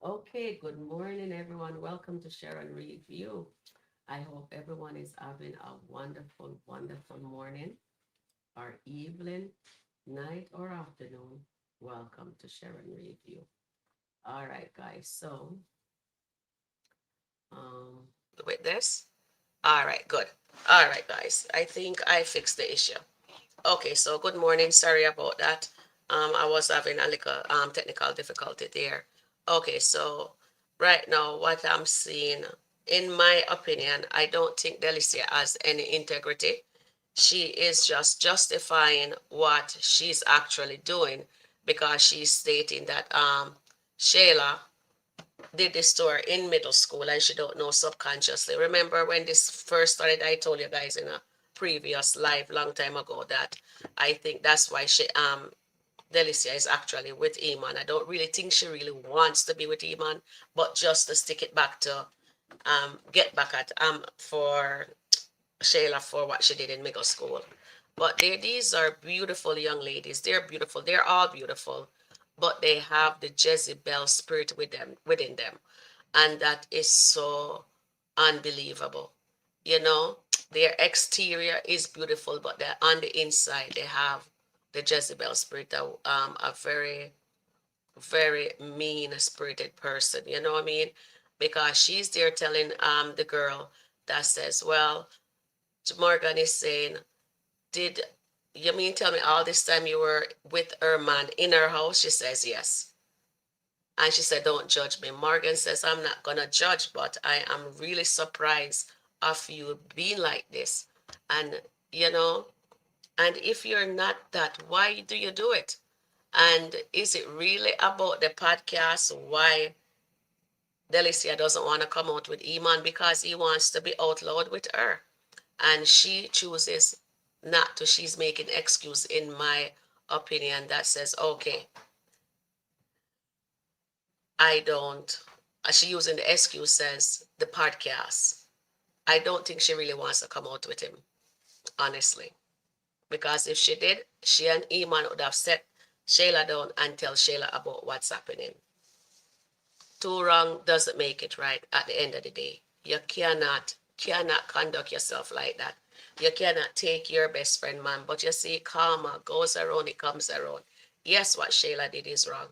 Okay, good morning, everyone. Welcome to Sharon Review. I hope everyone is having a wonderful, wonderful morning or evening, night, or afternoon. Welcome to Sharon Review. All right, guys. Um, with this, all right, good. All right, guys. I think I fixed the issue. Okay, so good morning. Sorry about that. I was having a little technical difficulty there. Okay, so right now what I'm seeing, in my opinion, I don't think Delicia has any integrity. She is just justifying what she's actually doing because she's stating that Shayla did this to her in middle school and she don't know subconsciously. Remember when this first started, I told you guys in a previous live long time ago that I think that's why Delicia is actually with Iman. I don't really think she really wants to be with Iman, but just to stick it back to get back at for Shayla for what she did in middle school. But these are beautiful young ladies. They're beautiful. They're all beautiful, but they have the Jezebel spirit within them, and that is so unbelievable. You know, their exterior is beautiful, but they're on the inside they have the Jezebel spirit, a very very mean spirited person. You know what I mean? Because she's there telling the girl that says, well, Morgan is saying, did you mean tell me all this time you were with her man in her house? She says yes. And she said, don't judge me. Morgan says, I'm not gonna judge, but I am really surprised of you being like this. And you know, and if you're not that, why do you do it? And is it really about the podcast? Why Delicia doesn't want to come out with Iman? Because he wants to be out loud with her. And she chooses not to. She's making excuse in my opinion that says, okay, I don't, she using the excuse says the podcast. I don't think she really wants to come out with him, honestly. Because if she did, she and Iman would have set Shayla down and tell Shayla about what's happening. Too wrong doesn't make it right at the end of the day. You cannot conduct yourself like that. You cannot take your best friend, man. But you see, karma goes around, it comes around. Yes, what Shayla did is wrong.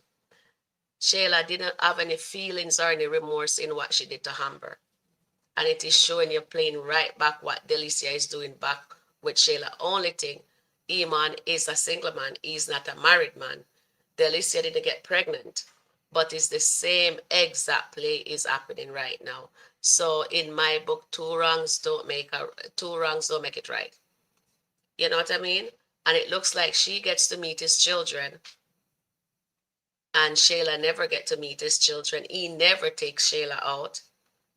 Shayla didn't have any feelings or any remorse in what she did to Amber. And it is showing you playing right back what Delicia is doing back with Shayla. Only thing, Iman is a single man. He's not a married man. Delicia didn't get pregnant. But it's the same exact play is happening right now. So in my book, two wrongs don't make it right. You know what I mean? And it looks like she gets to meet his children and Shayla never get to meet his children. He never takes Shayla out.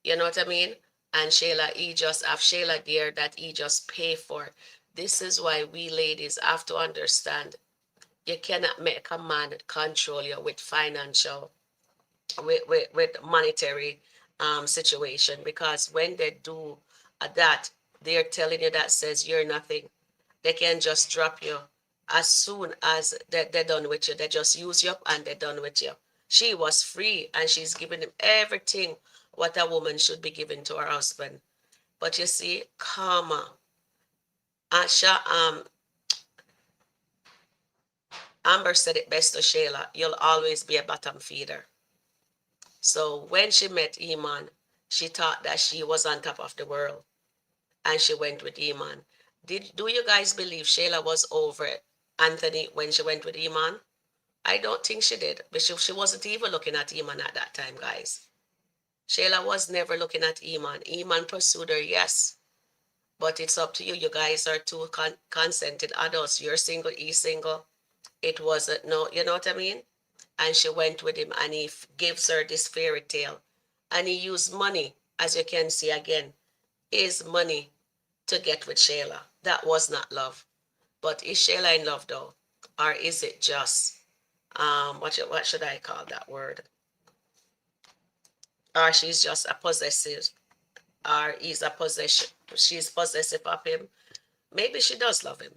You know what I mean? And Shayla, he just have Shayla there that he just pay for. This is why we ladies have to understand you cannot make a man control you with financial, with monetary situation, because when they do that, they're telling you that says you're nothing. They can just drop you as soon as they're done with you. They just use you up and they're done with you. She was free and she's giving him everything what a woman should be giving to her husband. But you see, karma. Asha, Amber said it best to Shayla, you'll always be a bottom feeder. So when she met Iman, she thought that she was on top of the world and she went with Iman. Do you guys believe Shayla was over Anthony when she went with Iman? I don't think she did, but she wasn't even looking at Iman at that time, guys. Shayla was never looking at Iman. Iman pursued her, yes, but it's up to you. You guys are two consented adults. You're single, he's single. It wasn't, no, you know what I mean? And she went with him and he gives her this fairy tale. And he used money, as you can see again, is money to get with Shayla. That was not love. But is Shayla in love though? Or is it just what should I call that word? Or she's just a possessive, or he's a possession, she's possessive of him. Maybe she does love him.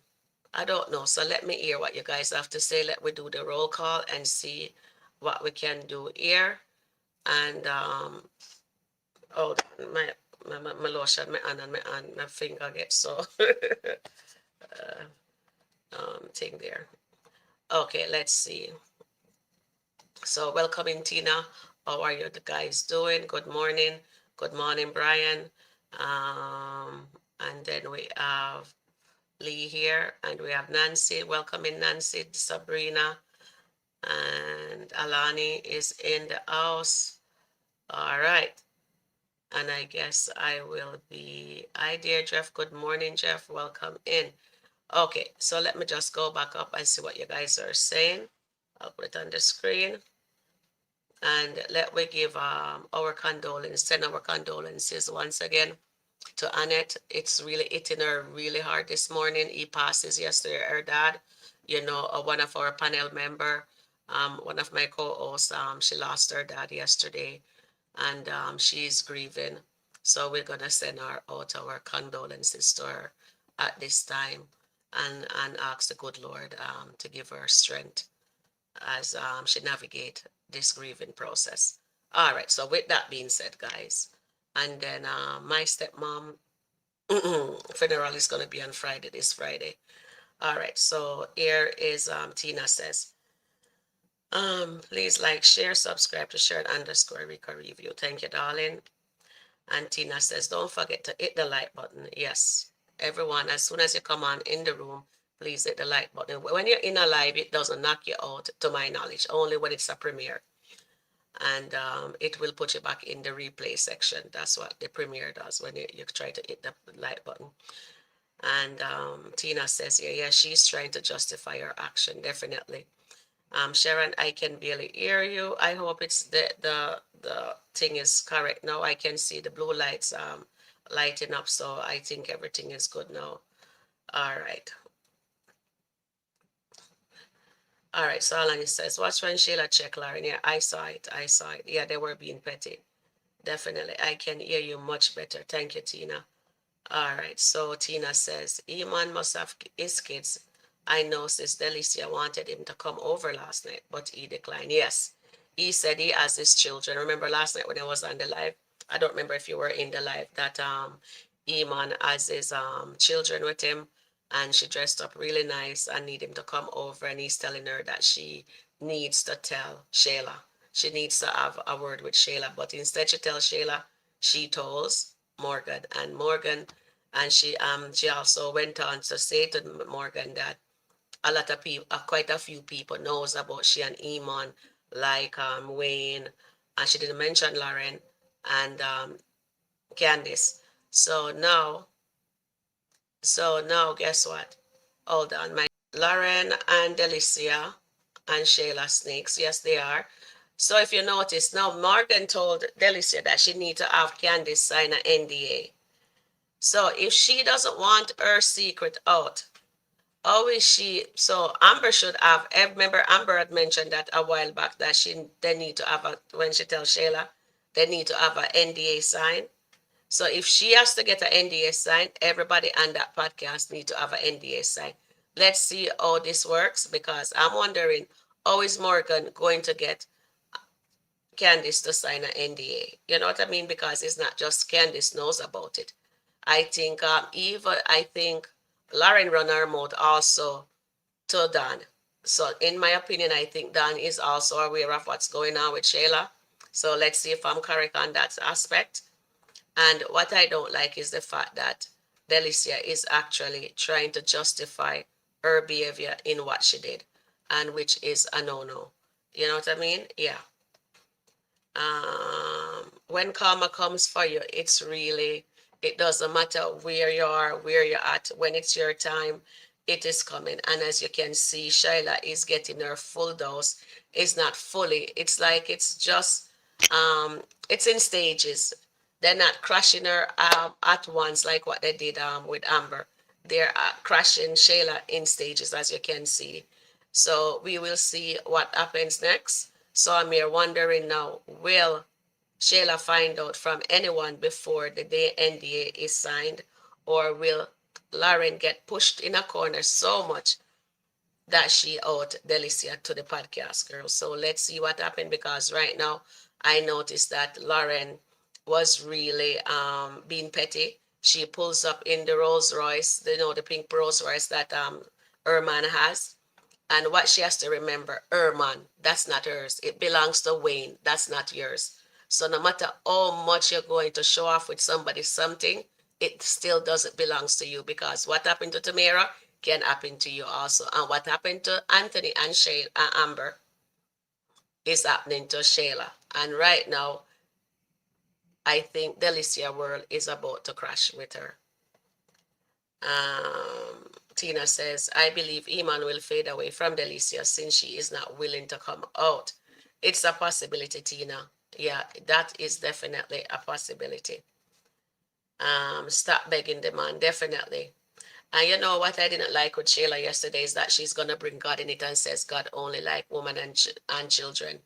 I don't know. So let me hear what you guys have to say. Let me do the roll call and see what we can do here. And oh, my lotion, my hand and my hand, my finger gets so thing there. Okay, let's see. So welcoming Tina. How are you the guys doing? Good morning. Good morning, Brian. And then we have Lee here, and we have Nancy. Welcoming Nancy, Sabrina, and Alani is in the house. All right. And I guess I will be. Hi, dear Jeff. Good morning, Jeff. Welcome in. Okay, so let me just go back up and see what you guys are saying. I'll put it on the screen. And let me give our condolences, send our condolences once again to Annette. It's really hitting her really hard this morning. He passes yesterday, her dad, one of our panel member, one of my co-hosts, she lost her dad yesterday, and she's grieving. So we're gonna send her out our condolences to her at this time, and ask the good Lord to give her strength as she navigate this grieving process. All right. So with that being said, guys, and then my stepmom funeral is gonna be on Friday, this Friday. All right. So here is Tina says, please like, share, subscribe to Sharon underscore Rica review. Thank you, darling. And Tina says, don't forget to hit the like button. Yes, everyone, as soon as you come on in the room, please hit the like button. When you're in a live, it doesn't knock you out, to my knowledge, only when it's a premiere. And it will put you back in the replay section. That's what the premiere does when you try to hit the like button. And Tina says, yeah, she's trying to justify her action, definitely. Sharon, I can barely hear you. I hope it's the thing is correct now. I can see the blue lights lighting up, so I think everything is good now. All right. All right, so Alani says, watch when Shayla check Lauren. Yeah, I saw it. I saw it. Yeah, they were being petty. Definitely. I can hear you much better. Thank you, Tina. All right, so Tina says, Iman must have his kids. I know Sis Delicia wanted him to come over last night, but he declined. Yes, he said he has his children. Remember last night when I was on the live? I don't remember if you were in the live, that Iman has his children with him, and she dressed up really nice and need him to come over, and he's telling her that she needs to tell Shayla. She needs to have a word with Shayla, but instead she tells Shayla, she tells Morgan, and Morgan, and she also went on to say to Morgan that a lot of people, quite a few people knows about she and Iman, like Wayne, and she didn't mention Lauren and Candice. So now, guess what? Hold on, my Lauren and Delicia and Shayla snakes. Yes, they are. So if you notice, now Morgan told Delicia that she need to have Candice sign an NDA. So if she doesn't want her secret out, how is she? So Amber should have. I remember Amber had mentioned that a while back that they need to have a, when she tells Shayla, they need to have an NDA sign. So if she has to get an NDA sign, everybody on that podcast need to have an NDA sign. Let's see how this works, because I'm wondering how is Morgan going to get Candice to sign an NDA? You know what I mean? Because it's not just Candice knows about it. I think I think Lauren run her mouth also to Dan. So in my opinion, I think Dan is also aware of what's going on with Shayla. So let's see if I'm correct on that aspect. And what I don't like is the fact that Delicia is actually trying to justify her behavior in what she did, and which is a no-no. You know what I mean? Yeah. When karma comes for you, it's really, it doesn't matter where you are, where you're at. When it's your time, it is coming. And as you can see, Shayla is getting her full dose. It's not fully, it's like it's just it's in stages. They're not crashing her at once like what they did with Amber. They're crashing Shayla in stages, as you can see. So we will see what happens next. So I'm here wondering now, will Shayla find out from anyone before the day NDA is signed, or will Lauren get pushed in a corner so much that she out Delicia to the podcast girl? So let's see what happened, because right now I noticed that Lauren was really being petty. She pulls up in the Rolls Royce, the pink Rolls Royce that Iman has. And what she has to remember, Iman, that's not hers. It belongs to Wayne. That's not yours. So no matter how much you're going to show off with somebody something, it still doesn't belong to you, because what happened to Tamara can happen to you also. And what happened to Anthony and Amber is happening to Shayla. And right now, I think Delicia world is about to crash with her. Tina says, I believe Iman will fade away from Delicia since she is not willing to come out. It's a possibility, Tina. Yeah, that is definitely a possibility. Stop begging the man, definitely. And you know what I didn't like with Shayla yesterday is that she's gonna bring God in it and says God only like women and children.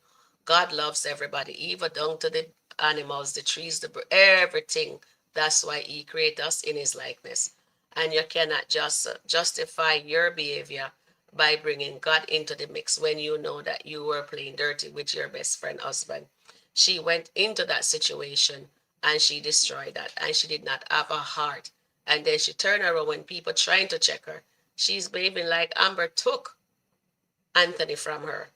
God loves everybody, even down to the animals, the trees, everything. That's why He created us in His likeness. And you cannot just justify your behavior by bringing God into the mix when you know that you were playing dirty with your best friend husband. She went into that situation and she destroyed that, and she did not have a heart. And then she turned around when people trying to check her. She's behaving like Amber took Anthony from her,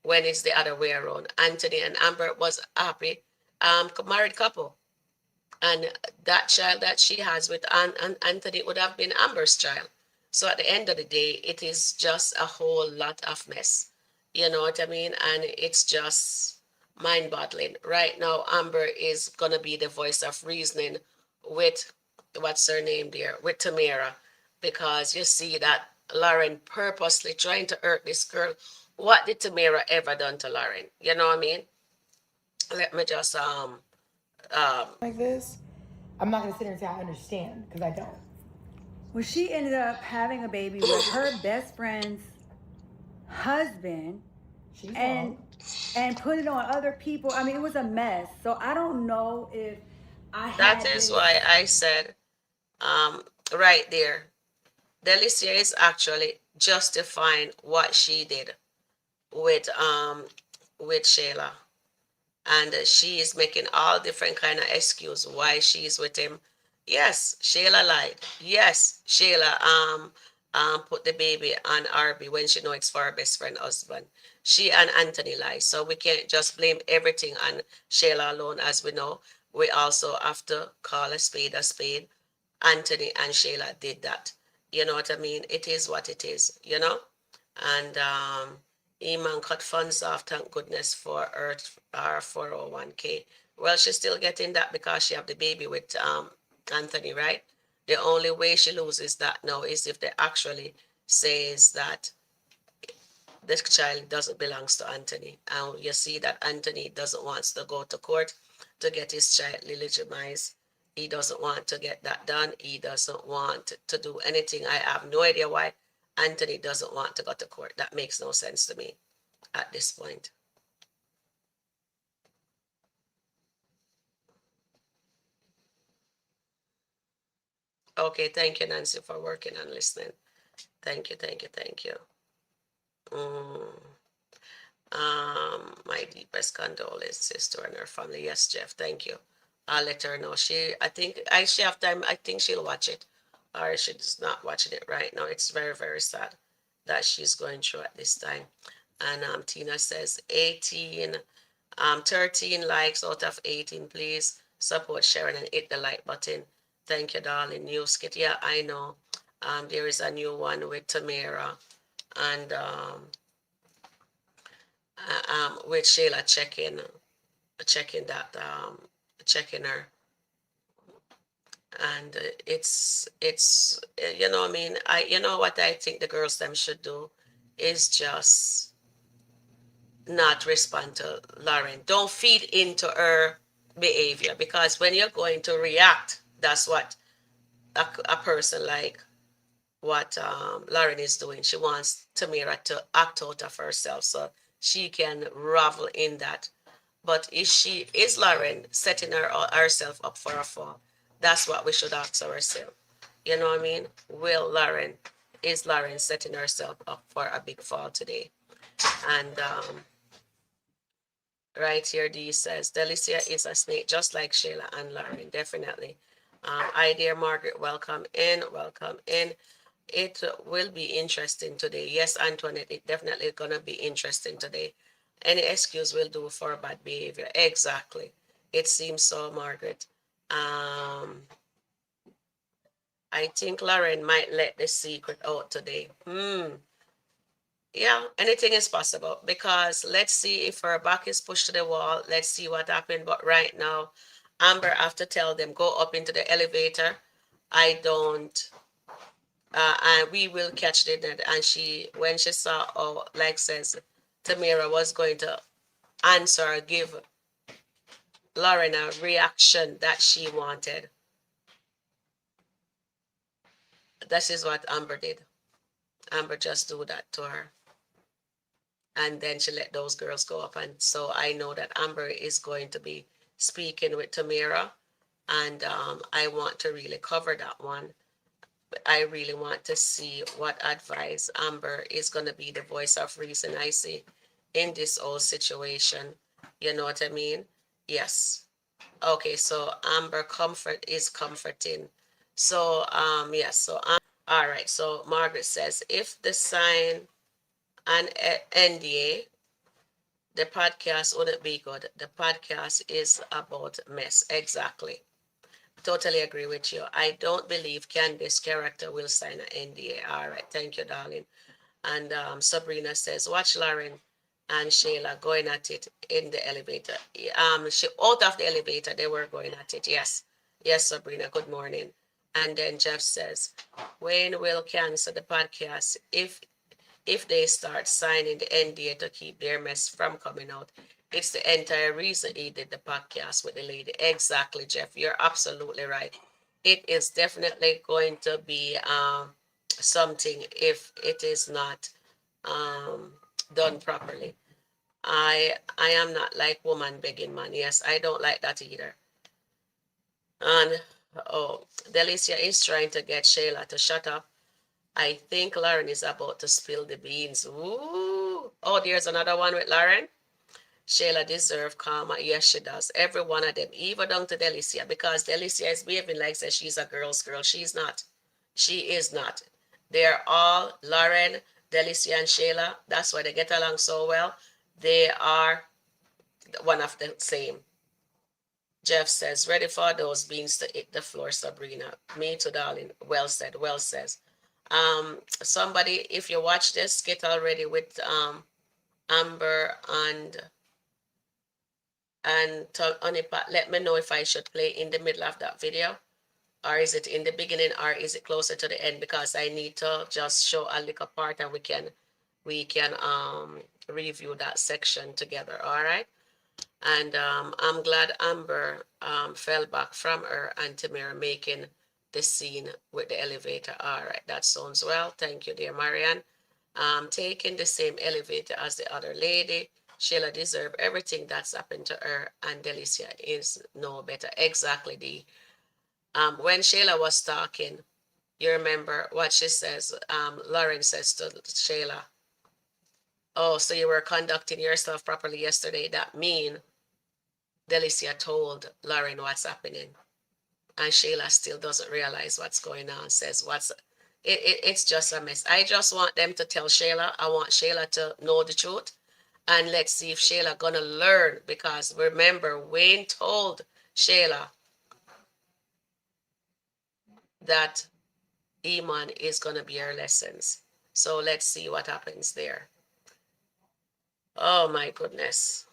when it's the other way around. Anthony and Amber was happy married couple. And that child that she has with Anthony would have been Amber's child. So at the end of the day, it is just a whole lot of mess. You know what I mean? And it's just mind boggling. Right now, Amber is going to be the voice of reasoning with, what's her name there, with Tamara, because you see that Lauren purposely trying to hurt this girl. What did Tamara ever done to Lauren? You know what I mean? Let me just um Like this, I'm not gonna sit here and say I understand because I don't. Well, she ended up having a baby with her best friend's husband. She's and wrong. And put it on other people. I mean, it was a mess. So I don't know if I that had is this. why I said, um, right there, Delicia is actually justifying what she did with Shayla, and she is making all different kind of excuse why she's with him. Yes, Shayla lied. Yes, Shayla put the baby on Arby when she know it's for her best friend husband. She and Anthony lied, so we can't just blame everything on Shayla alone. As we know, we also have to call a spade a spade. Anthony and Shayla did that. You know what I mean? It is what it is, you know? And Iman cut funds off, thank goodness, for her 401k. Well, she's still getting that because she have the baby with Anthony, right? The only way she loses that now is if they actually says that this child doesn't belongs to Anthony. And you see that Anthony doesn't want to go to court to get his child legitimized. He doesn't want to get that done. He doesn't want to do anything. I have no idea why Anthony doesn't want to go to court. That makes no sense to me at this point. Okay, thank you, Nancy, for working and listening. Thank you, thank you, thank you. Mm. My deepest condolences to her and her family. Yes, Jeff, thank you. I'll let her know. She have time. I think she'll watch it, or she's not watching it right now. It's very, very sad that she's going through at this time. And Tina says 18, 13 likes out of 18. Please support Sharon and hit the like button. Thank you, darling. New skit. Yeah, I know. There is a new one with Tamara and with Shayla checking that checking her, and it's you know what I mean. You know what I think the girls them should do is just not respond to Lauren. Don't feed into her behavior, because when you're going to react, that's what a person like what Lauren is doing. She wants Tamara to act out of herself so she can revel in that. But is Lauren setting herself up for a fall? That's what we should ask ourselves. You know what I mean? Is Lauren setting herself up for a big fall today? And Right here, D says, Delicia is a snake, just like Shayla and Lauren, definitely. Hi, dear Margaret, welcome in, welcome in. It will be interesting today. Yes, Antoinette, it definitely gonna be interesting today. Any excuse will do for bad behavior. Exactly. It seems so, Margaret. Um, I think Lauren might let the secret out today. Yeah, anything is possible because let's see if her back is pushed to the wall. Let's see what happened. But right now, Amber have to tell them go up into the elevator. I don't and we will catch the net. And she, when she saw, oh, like says, Tamara was going to answer or give Lauren a reaction that she wanted. This is what Amber did. Amber just do that to her. And then she let those girls go up. And so I know that Amber is going to be speaking with Tamara. And I want to really cover that one. I really want to see what advice Amber is going to be the voice of reason I see in this whole situation. You know what I mean? Yes. Okay, so Amber comfort is comforting. So yes, so all right. So Margaret says if the sign an NDA, the podcast wouldn't be good. The podcast is about mess. Exactly. Totally agree with you. I don't believe Candice's character will sign an NDA. All right, thank you, darling. And Sabrina says, watch Lauren and Shayla going at it in the elevator. She out of the elevator, they were going at it. Yes, yes, Sabrina. Good morning. And then Jeff says, Wayne will cancel the podcast if they start signing the NDA to keep their mess from coming out. It's the entire reason he did the podcast with the lady. Exactly, Jeff. You're absolutely right. It is definitely going to be something if it is not um, done properly. I am not like woman begging man. Yes, I don't like that either. And oh, Delicia is trying to get Shayla to shut up. I think Lauren is about to spill the beans. Ooh. Oh, there's another one with Lauren. Shayla deserve karma. Yes, she does. Every one of them, even down to Delicia, because Delicia is behaving like says she's a girl's girl. She's not. She is not. They're all Lauren, Delicia, and Shayla. That's why they get along so well. They are one of the same. Jeff says, ready for those beans to hit the floor, Sabrina. Me too, darling. Well said, well says. Somebody, if you watch this, get already with Amber and Onipa. Let me know if I should play in the middle of that video, or is it in the beginning, or is it closer to the end? Because I need to just show a little part, and we can review that section together. All right. And I'm glad Amber fell back from her and Tamara making the scene with the elevator. All right, that sounds well. Thank you, dear Marianne. Taking the same elevator as the other lady. Sheila deserve everything that's happened to her, and Delicia is no better. Exactly. When Sheila was talking, you remember what she says. Lauren says to Sheila, "Oh, so you were conducting yourself properly yesterday. That mean Delicia told Lauren what's happening, and Shayla still doesn't realize what's going on. Says it's just a mess. I just want them to tell Shayla. I want Shayla to know the truth, and let's see if Shayla gonna learn. Because remember, Wayne told Shayla that Iman is gonna be her lessons. So let's see what happens there. Oh my goodness.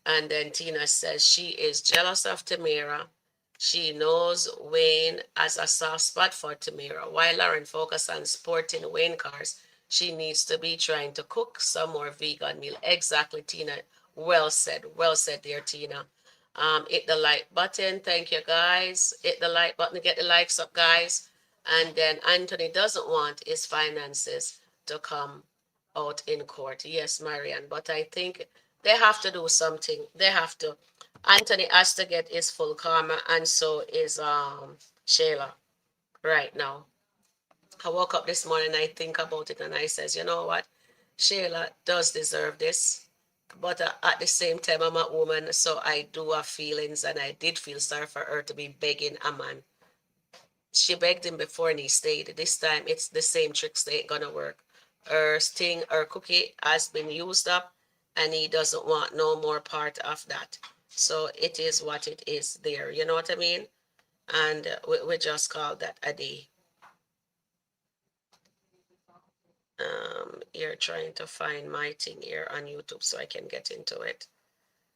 And then Tina says she is jealous of Tamara. She knows Wayne has a soft spot for Tamara. While Lauren focuses on sporting Wayne cars, she needs to be trying to cook some more vegan meal. Exactly, Tina. Well said. Well said, dear Tina. Hit the like button. Thank you, guys. Hit the like button. Get the likes up, guys. And then Anthony doesn't want his finances to come out in court. Yes, Marianne. But I think they have to do something. They have to. Anthony has to get his full karma, and so is Shayla right now. I woke up this morning, I think about it, and I says, you know what? Shayla does deserve this. But at the same time, I'm a woman, so I do have feelings, and I did feel sorry for her to be begging a man. She begged him before and he stayed. This time, it's the same tricks. They ain't gonna work. Her sting, her cookie has been used up, and he doesn't want no more part of that. So it is what it is there. You know what I mean? And we just call that a day. You're trying to find my thing here on YouTube so I can get into it.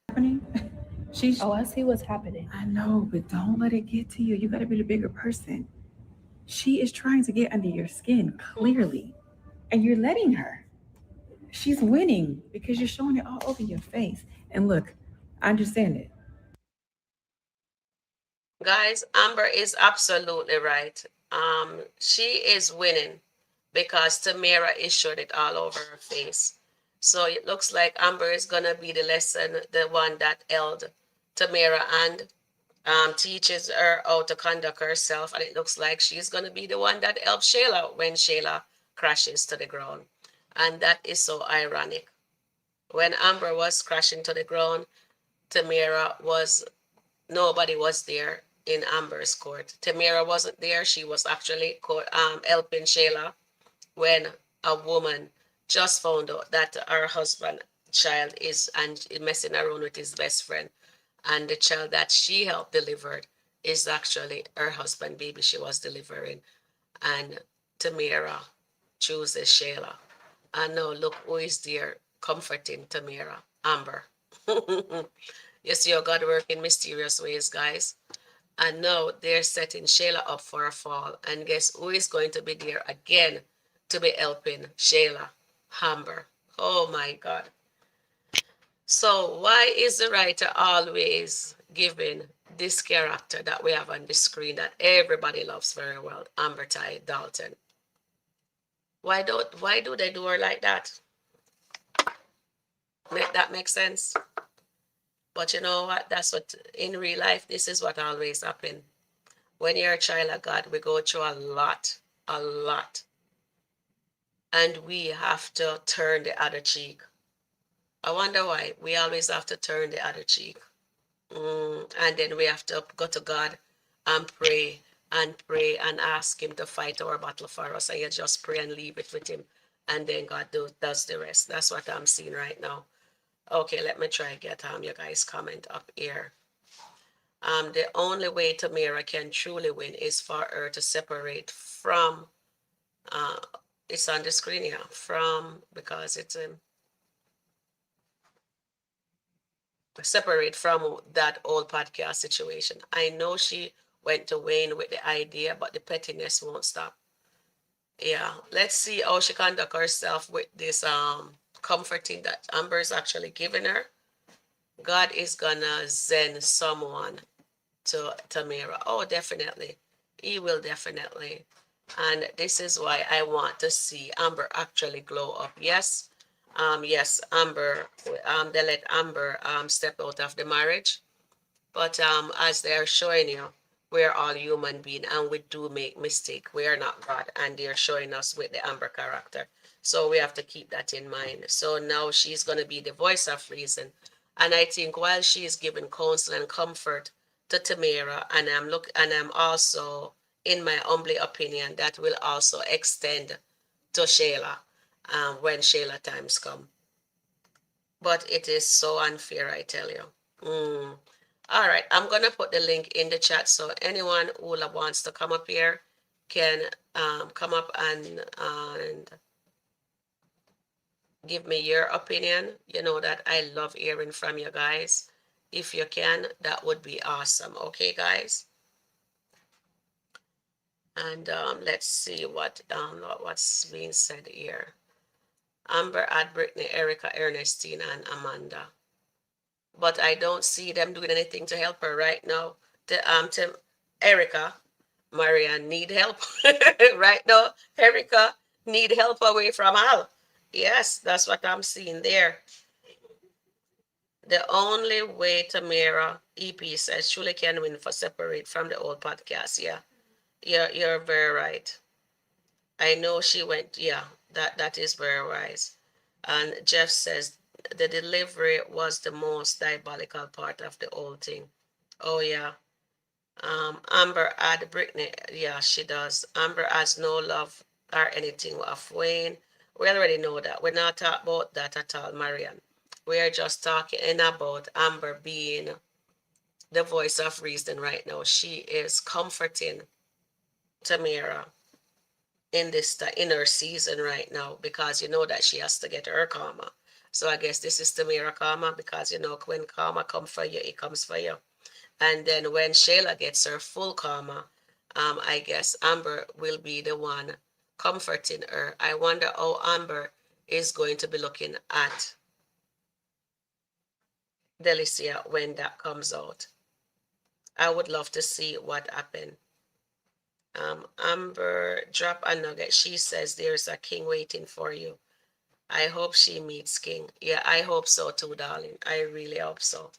Happening. She's. Oh, I see what's happening. I know, but don't let it get to you. You got to be the bigger person. She is trying to get under your skin, clearly, and you're letting her. She's winning because you're showing it all over your face. And look, I understand it. Guys, Amber is absolutely right. She is winning because Tamara is showed it all over her face. So it looks like Amber is gonna be the lesson, the one that held Tamara and teaches her how to conduct herself, and it looks like she's gonna be the one that helps Shayla when Shayla crashes to the ground. And that is so ironic. When Amber was crashing to the ground, Tamara was nobody was there in Amber's court. Tamara wasn't there. She was actually helping Shayla when a woman just found out that her husband child is and messing around with his best friend, and the child that she helped delivered is actually her husband baby she was delivering. And Tamara chooses Shayla, and now look who is there comforting Tamara, Amber. You see your God work in mysterious ways, guys. And now they're setting Shayla up for a fall. And guess who is going to be there again to be helping Shayla? Amber. Oh my God. So why is the writer always giving this character that we have on the screen that everybody loves very well, Amber Ty Dalton? Why do they do her like that? Make that make sense? But you know what? That's what in real life, this is what always happen. When you're a child of God, we go through a lot, a lot. And we have to turn the other cheek. I wonder why we always have to turn the other cheek. And then we have to go to God and pray and ask Him to fight our battle for us. And you just pray and leave it with Him. And then God does the rest. That's what I'm seeing right now. Okay, let me try get you guys comment up here. The only way Tamara can truly win is for her to separate from, it's on the screen here, from, because it's separate from that old podcast situation. I know she went to Wayne with the idea, but the pettiness won't stop. Yeah, let's see how she conduct herself with this comforting that Amber is actually giving her. God is gonna send someone to Tamara. Oh, definitely. He will definitely. And this is why I want to see Amber actually glow up. Yes. Yes, Amber, they let Amber step out of the marriage. But as they are showing you, we're all human beings and we do make mistake. We are not God, and they're showing us with the Amber character. So we have to keep that in mind. So now she's gonna be the voice of reason. And I think while she is giving counsel and comfort to Tamara, and I'm also, in my humble opinion, that will also extend to Shayla when Shayla times come. But it is so unfair, I tell you. All right, I'm gonna put the link in the chat so anyone who wants to come up here can come up and give me your opinion. You know that I love hearing from you guys. If you can, that would be awesome. Okay, guys. And let's see what's being said here. Amber at Brittany, Erica, Ernestine, and Amanda. But I don't see them doing anything to help her right now. To Erica, Marianne need help right now. Erica need help away from Al. Yes, that's what I'm seeing there. The only way Tamara EP says Shuli can win for separate from the old podcast. Yeah, you're very right. I know she went. Yeah, that is very wise. And Jeff says the delivery was the most diabolical part of the whole thing. Oh yeah. Amber had Brittany. Yeah, she does. Amber has no love or anything of Wayne. We already know that. We're not talking about that at all, Marian. We are just talking about Amber being the voice of reason right now. She is comforting Tamara in this in her season right now because you know that she has to get her karma. So I guess this is Tamara karma because you know when karma come for you, it comes for you. And then when Shayla gets her full karma, I guess Amber will be the one comforting her. I wonder how Amber is going to be looking at Delicia when that comes out. I would love to see what happened. Amber, drop a nugget. She says there's a king waiting for you. I hope she meets King. Yeah, I hope so too, darling. I really hope so.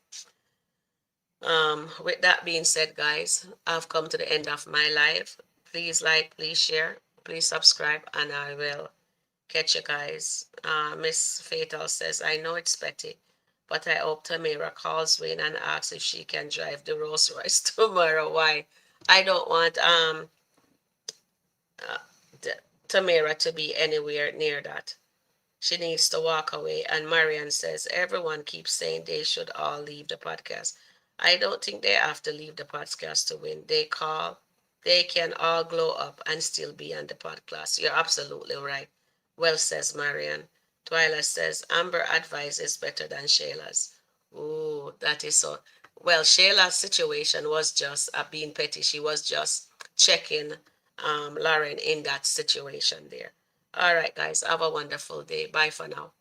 With that being said, guys, I've come to the end of my life. Please like, please share, please subscribe, and I will catch you guys. Miss Fatal says, I know it's petty, but I hope Tamara calls Wayne and asks if she can drive the Rolls Royce tomorrow. Why? I don't want uh, Tamara to be anywhere near that. She needs to walk away. And Marian says, everyone keeps saying they should all leave the podcast. I don't think they have to leave the podcast to win. They can all glow up and still be on the podcast. You're absolutely right. Well says Marian. Twyla says, Amber advice is better than Shayla's. Ooh, that is so. Well, Shayla's situation was just being petty. She was just checking Lauren in that situation there. All right, guys, have a wonderful day. Bye for now.